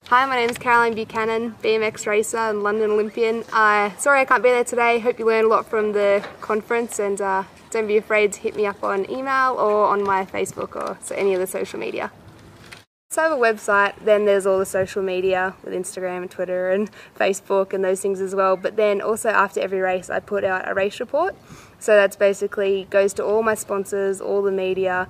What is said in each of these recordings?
Hi, my name is Caroline Buchanan, BMX racer and London Olympian. Sorry I can't be there today. Hope you learned a lot from the conference, and don't be afraid to hit me up on email or on my Facebook or any of the social media. So I have a website, then there's all the social media with Instagram and Twitter and Facebook and those things as well. But then also after every race I put out a race report. So that's basically goes to all my sponsors, all the media,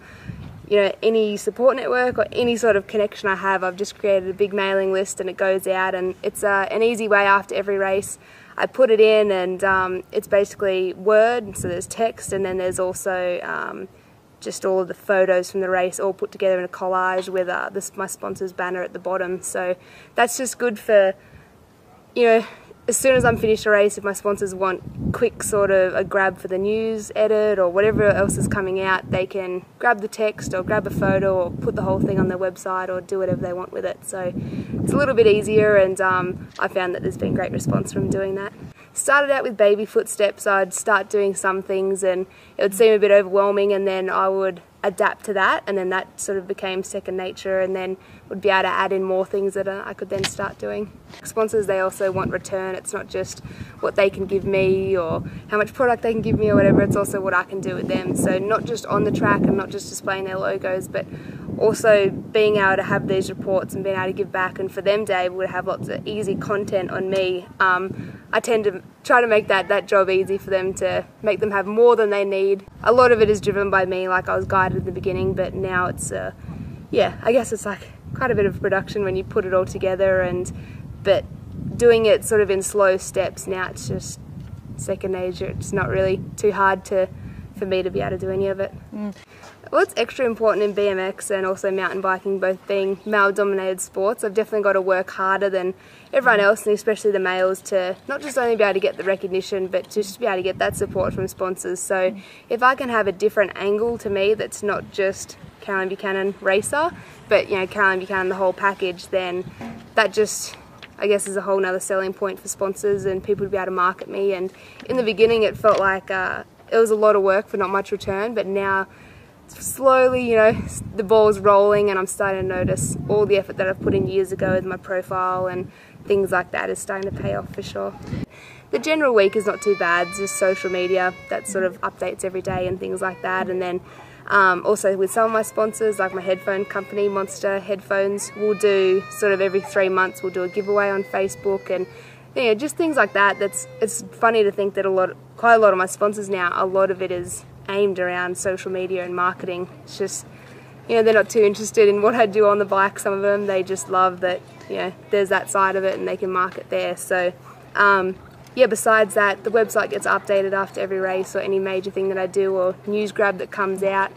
you know, any support network or any sort of connection I have. I've just created a big mailing list and it goes out, and it's an easy way after every race. I put it in, and it's basically Word, so there's text, and then there's also just all of the photos from the race all put together in a collage with my sponsor's banner at the bottom. So that's just good for, you know, as soon as I'm finished a race, if my sponsors want quick sort of a grab for the news edit or whatever else is coming out, they can grab the text or grab a photo or put the whole thing on their website or do whatever they want with it. So it's a little bit easier, and I found that there's been great response from doing that. Started out with baby footsteps. I'd start doing some things and it would seem a bit overwhelming, and then I would adapt to that, and then that sort of became second nature, and then would be able to add in more things that I could then start doing. Sponsors, they also want return. It's not just what they can give me or how much product they can give me or whatever, it's also what I can do with them. So not just on the track and not just displaying their logos, but also being able to have these reports and being able to give back, and for them to be able to have lots of easy content on me. I tend to try to make that job easy for them, to make them have more than they need. A lot of it is driven by me, like I was guided at the beginning, but now it's, yeah, I guess it's like quite a bit of production when you put it all together, but doing it sort of in slow steps now, it's just second nature. It's not really too hard for me to be able to do any of it. Well, it's extra important in BMX and also mountain biking, both being male-dominated sports. I've definitely got to work harder than everyone else, and especially the males, to not just only be able to get the recognition, but just to be able to get that support from sponsors. So if I can have a different angle to me that's not just Caroline Buchanan racer, but, you know, Caroline Buchanan the whole package, then that just, I guess, is a whole nother selling point for sponsors and people to be able to market me. And in the beginning it felt like it was a lot of work for not much return, but now slowly, you know, the ball's rolling and I'm starting to notice all the effort that I've put in years ago with my profile and things like that is starting to pay off for sure. The general week is not too bad. It's just social media that sort of updates every day and things like that. And then also with some of my sponsors, like my headphone company, Monster Headphones, we'll do sort of every 3 months, we'll do a giveaway on Facebook, and you know, just things like that. It's funny to think that quite a lot of my sponsors now, a lot of it is aimed around social media and marketing. It's just, you know, they're not too interested in what I do on the bike. Some of them, they just love that, you know, there's that side of it and they can market there. So yeah, besides that, the website gets updated after every race or any major thing that I do or news grab that comes out,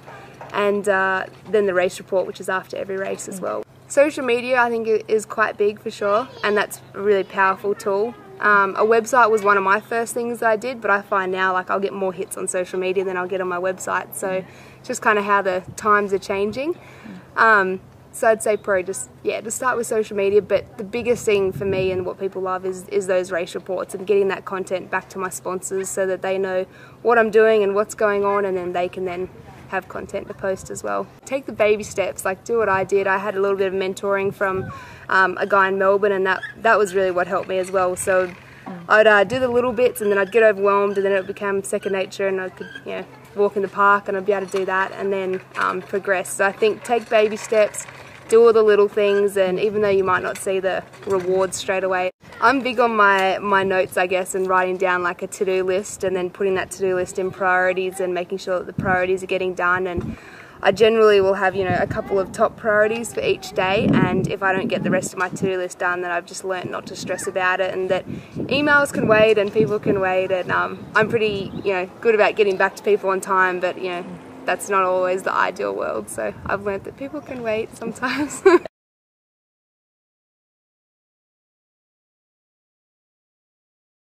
and then the race report, which is after every race as well. Social media, I think, is quite big for sure, and that's a really powerful tool. A website was one of my first things that I did, but I find now like I'll get more hits on social media than I'll get on my website, so it's just kind of how the times are changing. So I'd say probably just start with social media, but the biggest thing for me and what people love is those race reports and getting that content back to my sponsors so that they know what I'm doing and what's going on, and then they can then have content to post as well. Take the baby steps, like do what I did. I had a little bit of mentoring from a guy in Melbourne, and that was really what helped me as well. So I'd do the little bits and then I'd get overwhelmed, and then it would become second nature, and I could, you know, walk in the park and I'd be able to do that and then progress. So I think take baby steps, do all the little things, and even though you might not see the rewards straight away. I'm big on my notes, I guess, and writing down like a to-do list and then putting that to-do list in priorities and making sure that the priorities are getting done. And I generally will have, you know, a couple of top priorities for each day, and if I don't get the rest of my to-do list done, then I've just learnt not to stress about it, and that emails can wait and people can wait, and I'm pretty, you know, good about getting back to people on time, but, you know, that's not always the ideal world, so I've learnt that people can wait sometimes.